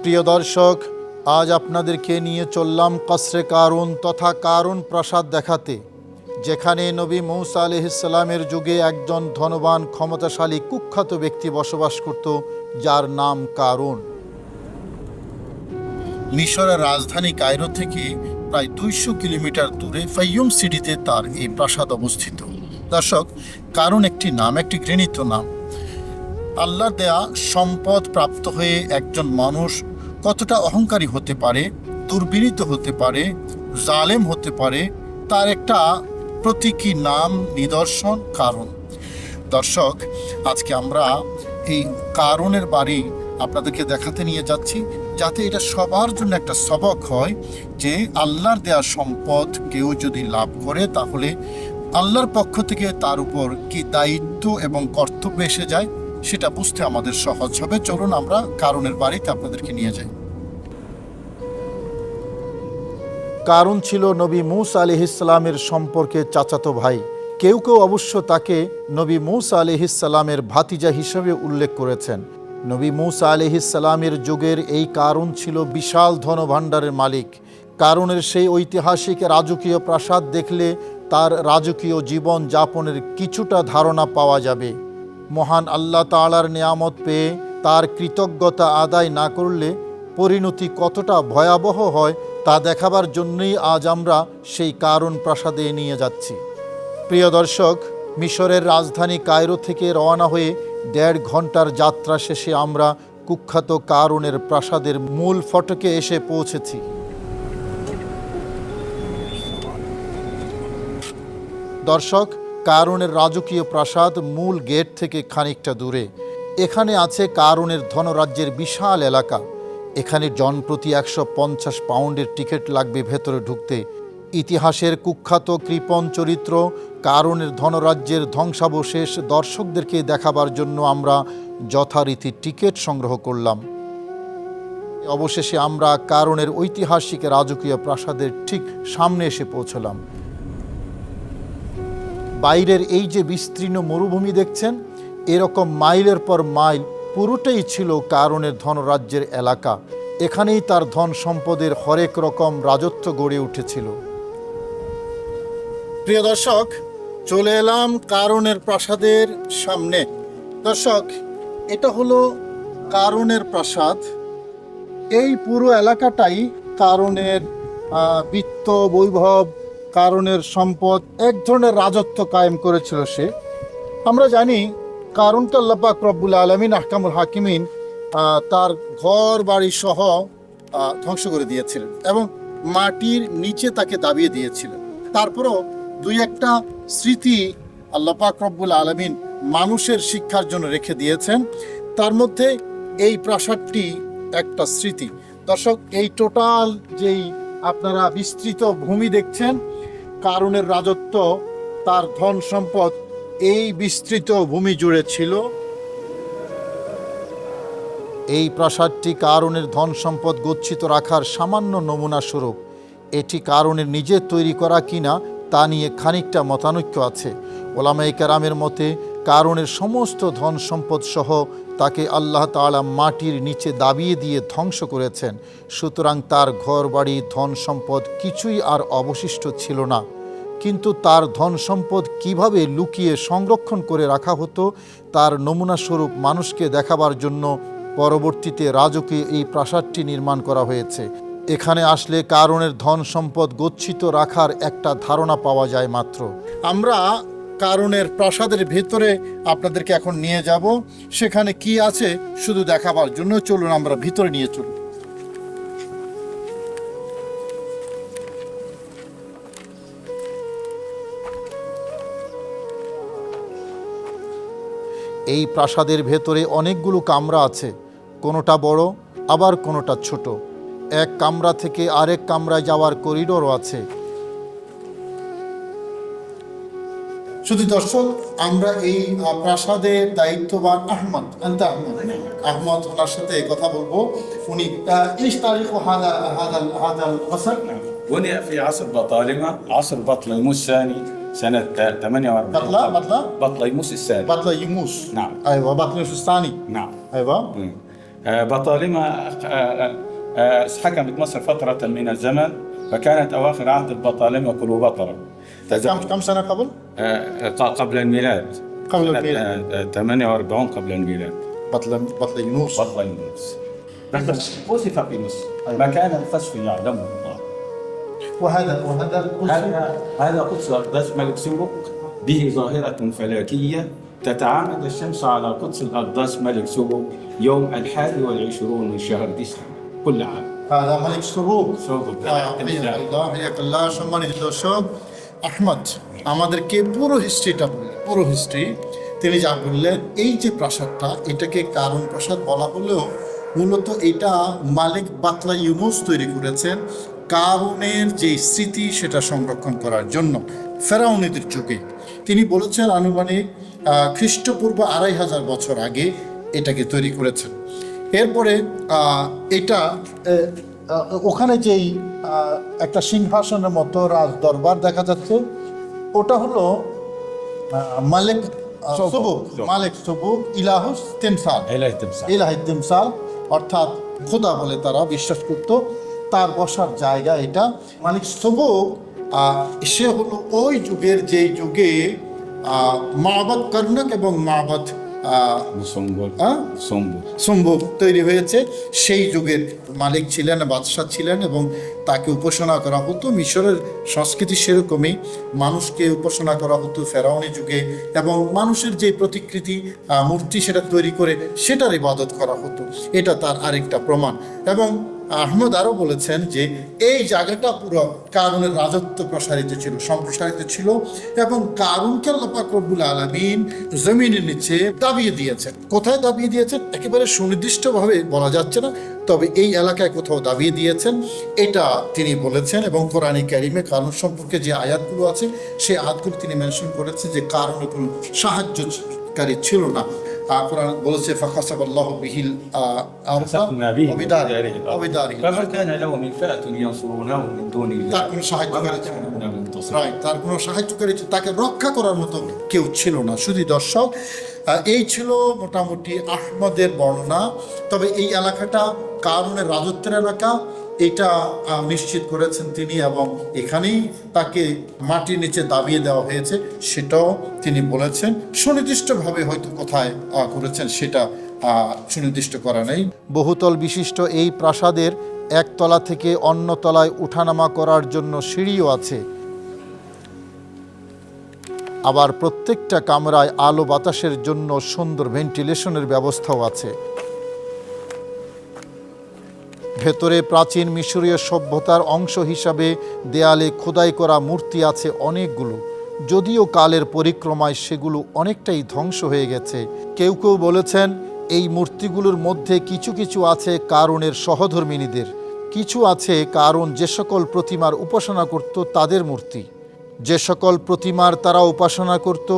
প্রিয় দর্শক, আজ আপনাদেরকে নিয়ে চললাম কসরে কারুন তথা কারুন প্রাসাদ দেখাতে, যেখানে নবী মূসা আলাইহিসসালামের যুগে একজন ধনবান ক্ষমতাশালী কুখ্যাত ব্যক্তি বসবাস করত, যার নাম কারুন। মিশরের রাজধানী কায়রো থেকে প্রায় 200 কিলোমিটার দূরে ফাইয়ুম সিটিতে তার এই প্রাসাদ অবস্থিত। দর্শক, কারুন একটি নাম, একটি ঘৃণিত নাম। আল্লাহর দেয়া সম্পদ প্রাপ্ত হয়ে একজন মানুষ কতটা অহংকারী হতে পারে, দুর্বিনীত হতে পারে, জালেম হতে পারে, তার একটা প্রতীকী নাম, নিদর্শন কারুন। দর্শক, আজকে আমরা এই কারুনের বাড়ি আপনাদেরকে দেখাতে নিয়ে যাচ্ছি, যাতে এটা সবার জন্য একটা সবক হয় যে আল্লাহর দেয়া সম্পদ কেউ যদি লাভ করে তাহলে আল্লাহর পক্ষ থেকে তার উপর কি দায়িত্ব এবং কর্তব্য এসে যায়, সেটা বুঝতে আমাদের সহজ হবে। চলুন আমরা কারুনের বাড়িতে আপনাদেরকে নিয়ে যাই। কারুন ছিল নবী মূসা আলাইহিসসালামের সম্পর্কে চাচাতো ভাই। কেউ কেউ অবশ্য তাকে নবী মূসা আলাইহিসসালামের ভাতিজা হিসেবে উল্লেখ করেছেন। নবী মূসা আলাইহিসসালামের যুগের এই কারুন ছিল বিশাল ধনভাণ্ডারের মালিক। কারুনের সেই ঐতিহাসিক রাজকীয় প্রাসাদ দেখলে তার রাজকীয় জীবন যাপনের কিছুটা ধারণা পাওয়া যাবে। মহান আল্লাহ তাআলার নেয়ামত পেয়ে তার কৃতজ্ঞতা আদায় না করলে পরিণতি কতটা ভয়াবহ হয় তা দেখাবার জন্যই আজ আমরা সেই কারুন প্রাসাদে নিয়ে যাচ্ছি। প্রিয় দর্শক, মিশরের রাজধানী কায়রো থেকে রওনা হয়ে 1.5 ঘন্টার যাত্রা শেষে আমরা কুখ্যাত কারুনের প্রাসাদের মূল ফটকে এসে পৌঁছেছি। দর্শক, কারুনের রাজকীয় প্রাসাদ মূল গেট থেকে খানিকটা দূরে। এখানে আছে কারুনের ধনরাজ্যের বিশাল এলাকা। এখানে জনপ্রতি 150 পাউন্ডের টিকিট লাগবে ভেতরে ঢুকতে। ইতিহাসের কুখ্যাত কৃপণ চরিত্র কারুনের ধনরাজ্যের ধ্বংসাবশেষ দর্শকদেরকে দেখাবার জন্য আমরা যথারীতি টিকিট সংগ্রহ করলাম। অবশেষে আমরা কারুনের ঐতিহাসিক রাজকীয় প্রাসাদের ঠিক সামনে এসে পৌঁছলাম। বাইরের এই যে বিস্তীর্ণ মরুভূমি দেখছেন, এরকম মাইলের পর মাইল পুরোটাই ছিল কারুনের ধনরাজ্যের এলাকা। এখানেই তার ধন সম্পদের হরেক রকম রাজত্ব গড়ে উঠেছিল। প্রিয় দর্শক, চলে এলাম কারুনের প্রাসাদের সামনে। দর্শক, এটা হলো কারুনের প্রাসাদ। এই পুরো এলাকাটাই কারুনের বিত্ত বৈভব, কারুনের সম্পদ, এক ধরনের রাজত্ব কায়েম করেছিল সে। আমরা জানি কারুনকে আল্লাহ পাক রব্বুল আলামিন আহকামুল হাকিমিন তার ঘর বাড়ি সহ ধ্বংস করে দিয়েছিলেন এবং মাটির নিচে তাকে দাবিয়ে দিয়েছিলেন। তারপরও 2-1টা স্মৃতি আল্লাহ পাক রব্বুল আলামিন মানুষের শিক্ষার জন্য রেখে দিয়েছেন। তার মধ্যে এই প্রাসাদটি একটা স্মৃতি। দর্শক, এই টোটাল যেই আপনারা বিস্তৃত ভূমি দেখছেন, কারুনের রাজত্ব, তার ধন সম্পদ এই বিস্তৃত ভূমি জুড়ে ছিল। এই প্রাসাদটি কারুনের ধন সম্পদ গচ্ছিত রাখার সামান্য নমুনা স্বরূপ। এটি কারুনের নিজের তৈরি করা কিনা তা নিয়ে খানিকটা মতানৈক্য আছে। ওলামায়ে কেরামের মতে কারুনের সমস্ত ধন সম্পদ সহ তাকে আল্লাহ তাআলা মাটির নিচে দাবিয়ে দিয়ে ধ্বংস করেছেন। সুতরাং তার ঘর বাড়ি, ধন সম্পদ কিছুই আর অবশিষ্ট ছিল না। কিন্তু তার ধন সম্পদ কীভাবে লুকিয়ে সংরক্ষণ করে রাখা হতো তার নমুনা স্বরূপ মানুষকে দেখাবার জন্য পরবর্তীতে রাজকীয় এই প্রাসাদটি নির্মাণ করা হয়েছে। এখানে আসলে কারুনের ধন সম্পদ গচ্ছিত রাখার একটা ধারণা পাওয়া যায় মাত্র। আমরা কারুনের প্রাসাদের ভেতরে আপনাদেরকে এখন নিয়ে যাব। সেখানে কি আছে শুধু দেখাবার জন্য চলুন আমরা ভিতরে নিয়ে চলুন। এই প্রাসাদের ভেতরে অনেকগুলো কামরা আছে, কোনোটা বড় আবার কোনোটা ছোট। এক কামরা থেকে আরেক কামরায় যাওয়ার করিডোরও আছে। শুধু দর্শক, আমরা এই প্রাসাদের দায়িত্ববান আহমদ আহমদ ওনার সাথে কথা বলবো। উনি ايش تاريخ هذا القصر؟ بني في عصر بطالمة، عصر بطليموس الثاني سنة 48. بطليموس الثاني. بطليموس. نعم. ايوه، بطليموس الثاني. نعم. ايوه. بطالمة حكمت مصر فترة من الزمن، فكانت أواخر عهد البطالمة كليوباترا. كم سنة قبل؟ قبل الميلاد. قبل سنة الميلاد. 48 قبل الميلاد. بطليموس. بطليموس وصف في مصر مكان الخسف يعلمه الله. وهذا هذا قدس أقداس ملك سوق، به ظاهرة فلكية تتعامد الشمس على قدس الأقداس ملك سوق يوم 21 من شهر ديسمبر كل عام. هذا ملك سبوক। سوق সম্মানিত দর্শক, আহমদ আমাদেরকে পুরো হিস্ট্রিটা বললেন, পুরো হিস্ট্রি তিনি যা বললেন। এই যে প্রাসাদটা, এটাকে কারণ প্রাসাদ বলা হলেও মূলত এটা মালিক বাতলাইমুস তৈরি করেছেন কারুনের যে স্মৃতি সেটা সংরক্ষণ করার জন্য ফেরাউনিদের যুগে। তিনি বলেছেন আনুমানিক খ্রিস্টপূর্ব 2500 বছর আগে এটাকে তৈরি করেছেন। এরপরে এটা ওখানে যেই একটা সিংহাসনের মতো রাজ দরবার দেখা যাচ্ছে, ওটা হলো মালিক সবুক, মালিক সবুক ইলাহুস তিমসাল, ইলাহি তিমসাল অর্থাৎ খোদা বলে তারা বিশ্বাস করত, তার বসার জায়গা এটা। মালিক সবুক সে হলো ওই যুগের, যেই যুগে মাবাদ কর্ণক এবং মাবাদ সম্ভব তৈরি হয়েছে, সেই যুগের মালিক ছিলেন, বাদশাহ ছিলেন এবং তাকে উপাসনা করা হতো। মিশরের সংস্কৃতি সেরকমই, মানুষকে উপাসনা করা হতো ফেরাউনি যুগে, এবং মানুষের যে প্রতিকৃতি মূর্তি সেটা তৈরি করে সেটার ইবাদত করা হতো। এটা তার আরেকটা প্রমাণ। এবং আহমদ আরও বলেছেন যে এই জায়গাটা পুরো কারুনের রাজত্ব প্রসারিত ছিল, সম্প্রসারিত ছিল, এবং কারুনকে আল্লাহ পাক রব্বুল আলামিন জমিনের নিচে দাবিয়ে দিয়েছেন। কোথায় দাবিয়ে দিয়েছেন একেবারে সুনির্দিষ্টভাবে বলা যাচ্ছে না, তবে এই এলাকায় কোথাও দাবিয়ে দিয়েছেন এটা তিনি বলেছেন। এবং কোরআনে কারিমে কারুন সম্পর্কে যে আয়াতগুলো আছে সেই আয়াতগুলো তিনি মেনশন করেছেন যে কারুনের কোনো সাহায্যকারী ছিল না। কোরআন বলেছে ফাখাসাবাল্লাহু বিহিল আরদা ওয়াবিদারি, فما كان له من فئة ينصرونه من دون الله। তার কোনো সাহায্যকারী ছিল না, তার কোনো সাহায্যকারী, তাকে রক্ষা করার মতো কেউ ছিল না। শুধু দর্শক, এই ছিল মোটামুটি আহমদের বর্ণনা। তবে এই এলাকাটা কারুনের রাজত্বের এলাকা, এটা নিশ্চিত করেছেন তিনি, এবং এখানেই তাকে মাটির নিচে দাবিয়ে দেওয়া হয়েছে সেটাও তিনি বলেছেন। সুনির্দিষ্টভাবে হয়তো কোথায় করেছেন সেটা সুনির্দিষ্ট করা নেই। বহুতল বিশিষ্ট এই প্রাসাদের একতলা থেকে অন্য তলায় উঠানামা করার জন্য সিঁড়িও আছে। আবার প্রত্যেকটা কামরায় আলো বাতাসের জন্য সুন্দর ভেন্টিলেশনের ব্যবস্থাও আছে। ভেতরে প্রাচীন মিশরীয় সভ্যতার অংশ হিসাবে দেয়ালে খোদাই করা মূর্তি আছে অনেকগুলো, যদিও কালের পরিক্রমায় সেগুলো অনেকটাই ধ্বংস হয়ে গেছে। কেউ কেউ বলেছেন এই মূর্তিগুলোর মধ্যে কিছু কিছু আছে কারুনের সহধর্মিনীদের, কিছু আছে কারুন যে সকল প্রতিমার উপাসনা করত তাদের মূর্তি। যে সকল প্রতিমার তারা উপাসনা করত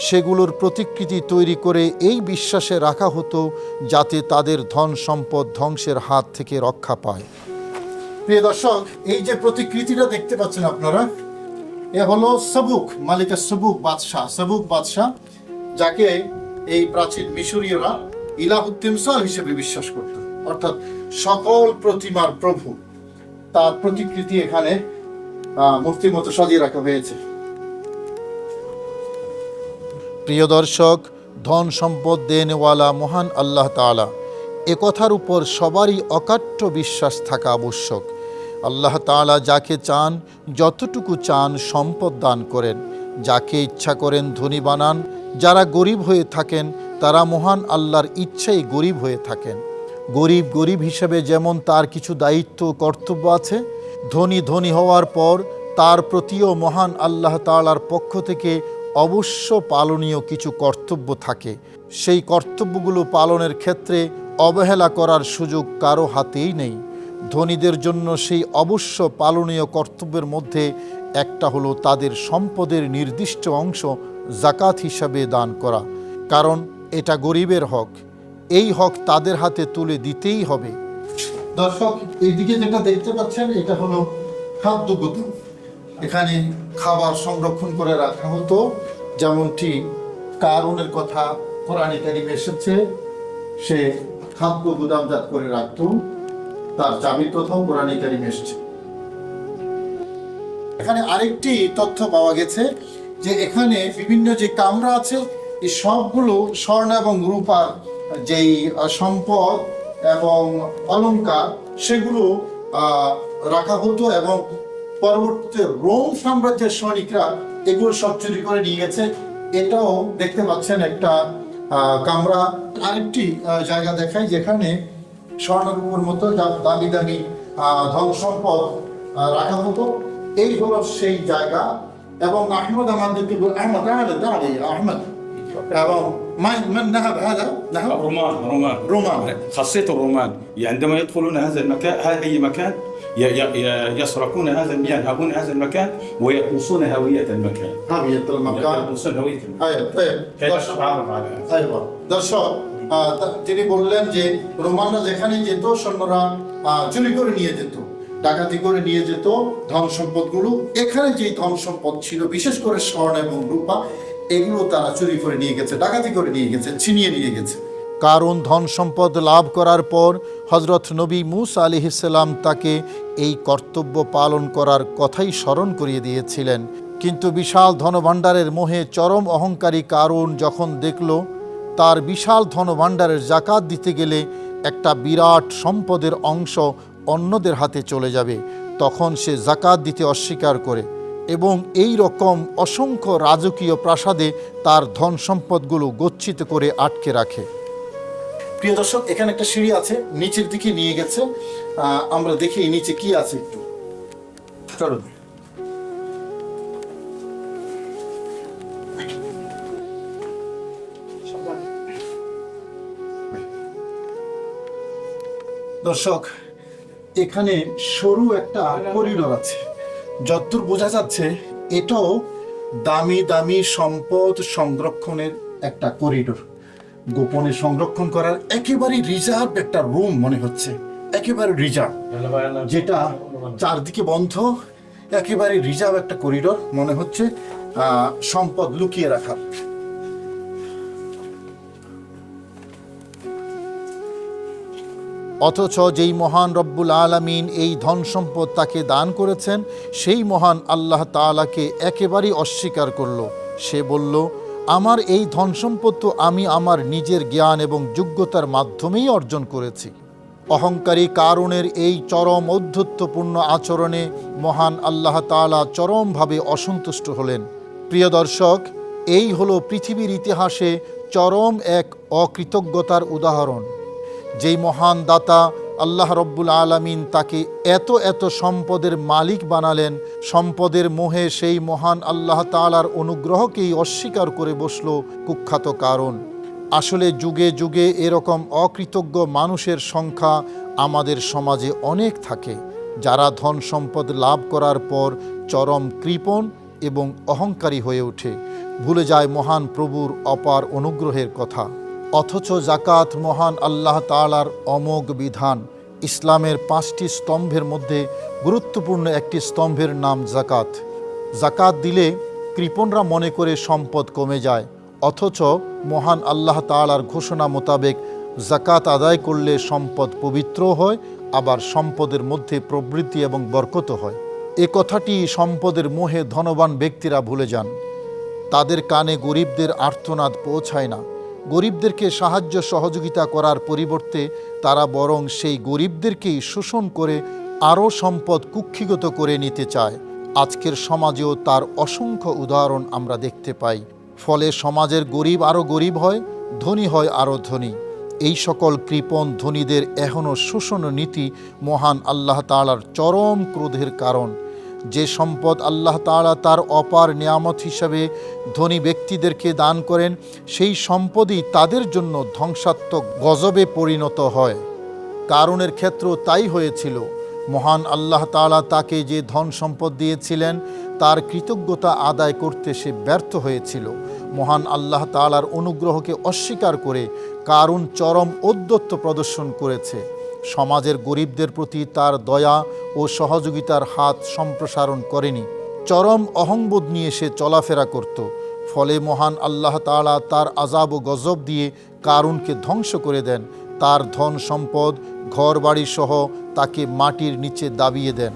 সেগুলোর প্রতিকৃতি তৈরি করে এই বিশ্বাসে রাখা হতো যাতে তাদের ধন সম্পদ ধ্বংসের হাত থেকে রক্ষা পায়। প্রিয় দর্শক, এই যে প্রতিকৃতিটা দেখতে পাচ্ছেন আপনারা, এ হলো সবুক, মালিকা সবুক বাদশাহ, সবুক বাদশাহ, যাকে এই প্রাচীন মিশরীয়রা ইলাহুত তিমসাল হিসেবে বিশ্বাস করত, অর্থাৎ সকল প্রতিমার প্রভু। তার প্রতিকৃতি এখানে মূর্তির মতো সাজিয়ে রাখা হয়েছে। প্রিয় দর্শক, ধন সম্পদ দেনওয়ালা মহান আল্লাহ তাআলা, এ কথার উপর সবারই অকাট্য বিশ্বাস থাকা আবশ্যক। আল্লাহ তাআলা যাকে চান যতটুকু চান সম্পদ দান করেন, যাকে ইচ্ছা করেন ধনী বানান। যারা গরিব হয়ে থাকেন তারা মহান আল্লাহর ইচ্ছায় গরিব হয়ে থাকেন। গরিব গরিব হিসেবে যেমন তার কিছু দায়িত্ব কর্তব্য আছে, ধনী ধনী হওয়ার পর তার প্রতিও মহান আল্লাহ তাআলার পক্ষ থেকে অবশ্য পালনীয় কিছু কর্তব্য থাকে। সেই কর্তব্যগুলো পালনের ক্ষেত্রে অবহেলা করার সুযোগ কারো হাতেই নেই। ধনীদের জন্য সেই অবশ্য পালনীয় কর্তব্যের মধ্যে একটা হলো তাদের সম্পদের নির্দিষ্ট অংশ জাকাত হিসাবে দান করা, কারণ এটা গরিবের হক। এই হক তাদের হাতে তুলে দিতেই হবে। দর্শক, এইদিকে যেটা দেখতে পাচ্ছেন এটা হলো খাদ্য গুদাম। এখানে খাবার সংরক্ষণ করে রাখা হতো, যেমনটি কারুনের কথা কোরআনে কারিমে এসেছে। সে খাদ্য গুদামজাত করে রাখত, তার চাবির কথাও কোরআনে কারিমে এসেছে। এখানে আরেকটি তথ্য পাওয়া গেছে যে এখানে বিভিন্ন যে কামরা আছে এই সবগুলো স্বর্ণ এবং রূপার যেই সম্পদ এবং অলংকার সেগুলো রাখা হতো, এবং পরবর্তীতে রোম সাম্রাজ্যের সৈনিকরা এগুলো সব চুরি করে নিয়ে গেছে। এটাও দেখতে পাচ্ছেন একটা কামরা। আরেকটি জায়গা দেখায় যেখানে স্বর্ণরূপের মতো দামি দামি ধন সম্পদ রাখা হতো। এই হলো সেই জায়গা। এবং আহমদ আমাদেরকে আহমদ আহমদ এবং من نهب هذا؟ نهب رومان خاصية الرومان عندما يدخلون هذا المكان، أي مكان يسرقون هذا، ينهبون هذا المكان ويقصون هوية المكان. هوية المكان. يقصون هوية المكان. أيوة. দর্শক, তিনি বললেন যে রোমানরা যেখানে যেত সৈন্যরা চুরি করে নিয়ে যেত, ডাকাতি করে নিয়ে যেত ধন সম্পদগুলো। এখানে যে ধন সম্পদ ছিল বিশেষ করে স্বর্ণ এবং রূপা, এগুলো তারা চুরি করে নিয়ে গেছে, ডাকাতি করে নিয়ে গেছে, ছিনিয়ে নিয়ে গেছে। কারণ ধন সম্পদ লাভ করার পর হযরত নবী মূসা আলাইহিস সালাম তাকে এই কর্তব্য পালন করার কথাই স্মরণ করিয়ে দিয়েছিলেন। কিন্তু বিশাল ধনভাণ্ডারের মোহে চরম অহংকারী কারুন যখন দেখল তার বিশাল ধনভাণ্ডারের জাকাত দিতে গেলে একটা বিরাট সম্পদের অংশ অন্যদের হাতে চলে যাবে, তখন সে জাকাত দিতে অস্বীকার করে এবং এই রকম অসংখ্য রাজকীয় প্রাসাদে তার ধন সম্পদগুলো গচ্ছিত করে আটকে রাখে। প্রিয় দর্শক, এখানে একটা সিঁড়ি আছে, নিচের দিকে নিয়ে গেছে। আমরা দেখি নিচে কি আছে একটু। চলুন। দর্শক, এখানে সরু একটা করিডোর আছে। যতদূর বোঝা যাচ্ছে এটাও দামি দামি সম্পদ সংরক্ষণের একটা করিডোর, গোপনে সংরক্ষণ করার একেবারে রিজার্ভ একটা রুম মনে হচ্ছে, একেবারে রিজার্ভ, যেটা চারদিকে বন্ধ, একেবারে রিজার্ভ একটা করিডোর মনে হচ্ছে, সম্পদ লুকিয়ে রাখার। অথচ যেই মহান রব্বুল আলামিন এই ধন সম্পদ তাকে দান করেছেন সেই মহান আল্লাহ তাআলাকে একেবারেই অস্বীকার করল। সে বলল, আমার এই ধন সম্পদ তো আমি আমার নিজের জ্ঞান এবং যোগ্যতার মাধ্যমেই অর্জন করেছি। অহংকারী কারুনের এই চরম ঔদ্ধত্যপূর্ণ আচরণে মহান আল্লাহ তাআলা চরমভাবে অসন্তুষ্ট হলেন। প্রিয় দর্শক, এই হলো পৃথিবীর ইতিহাসে চরম এক অকৃতজ্ঞতার উদাহরণ। যেই মহান দাতা আল্লাহ রব্বুল আলামিন তাকে এত এত সম্পদের মালিক বানালেন, সম্পদের মোহে সেই মহান আল্লাহ তাআলার অনুগ্রহকেই অস্বীকার করে বসল কুখ্যাত কারণ। আসলে যুগে যুগে এরকম অকৃতজ্ঞ মানুষের সংখ্যা আমাদের সমাজে অনেক থাকে, যারা ধন সম্পদ লাভ করার পর চরম কৃপণ এবং অহংকারী হয়ে ওঠে, ভুলে যায় মহান প্রভুর অপার অনুগ্রহের কথা। অথচ জাকাত মহান আল্লাহ তাআলার অমোঘ বিধান। ইসলামের 5টি স্তম্ভের মধ্যে গুরুত্বপূর্ণ একটি স্তম্ভের নাম জাকাত। জাকাত দিলে কৃপণরা মনে করে সম্পদ কমে যায়, অথচ মহান আল্লাহ তাআলার ঘোষণা মোতাবেক জাকাত আদায় করলে সম্পদ পবিত্র হয়, আবার সম্পদের মধ্যে প্রবৃদ্ধি এবং বরকত হয়। এ কথাটি সম্পদের মোহে ধনবান ব্যক্তিরা ভুলে যান। তাদের কানে গরিবদের আর্তনাদ পৌঁছায় না। গরিবদেরকে সাহায্য সহযোগিতা করার পরিবর্তে তারা বরং সেই গরিবদেরকেই শোষণ করে আরও সম্পদ কুক্ষিগত করে নিতে চায়। আজকের সমাজেও তার অসংখ্য উদাহরণ আমরা দেখতে পাই। ফলে সমাজের গরিব আরও গরিব হয়, ধনী হয় আরও ধনী। এই সকল কৃপণ ধনীদের এখনও শোষণ নীতি মহান আল্লাহ তাআলার চরম ক্রোধের কারণ। যে সম্পদ আল্লাহ তাআলা তার অপার নিয়ামত হিসাবে ধনী ব্যক্তিদেরকে দান করেন, সেই সম্পদই তাদের জন্য ধ্বংসাত্মক গজবে পরিণত হয়। কারুনের ক্ষেত্রেও তাই হয়েছিল। মহান আল্লাহ তাআলা তাকে যে ধন সম্পদ দিয়েছিলেন তার কৃতজ্ঞতা আদায় করতে সে ব্যর্থ হয়েছিল। মহান আল্লাহ তাআলার অনুগ্রহকে অস্বীকার করে কারুন চরম ঔদ্ধত্য প্রদর্শন করেছে। সমাজের গরিবদের প্রতি তার দয়া ও সহযোগিতার হাত সম্প্রসারণ করেনি। চরম অহংবোধ নিয়ে সে চলাফেরা করত। ফলে মহান আল্লাহ তাআলা তার আযাব ও গজব দিয়ে কারুনকে ধ্বংস করে দেন। তার ধন সম্পদ ঘর বাড়ি সহ তাকে মাটির নিচে দাবিয়ে দেন।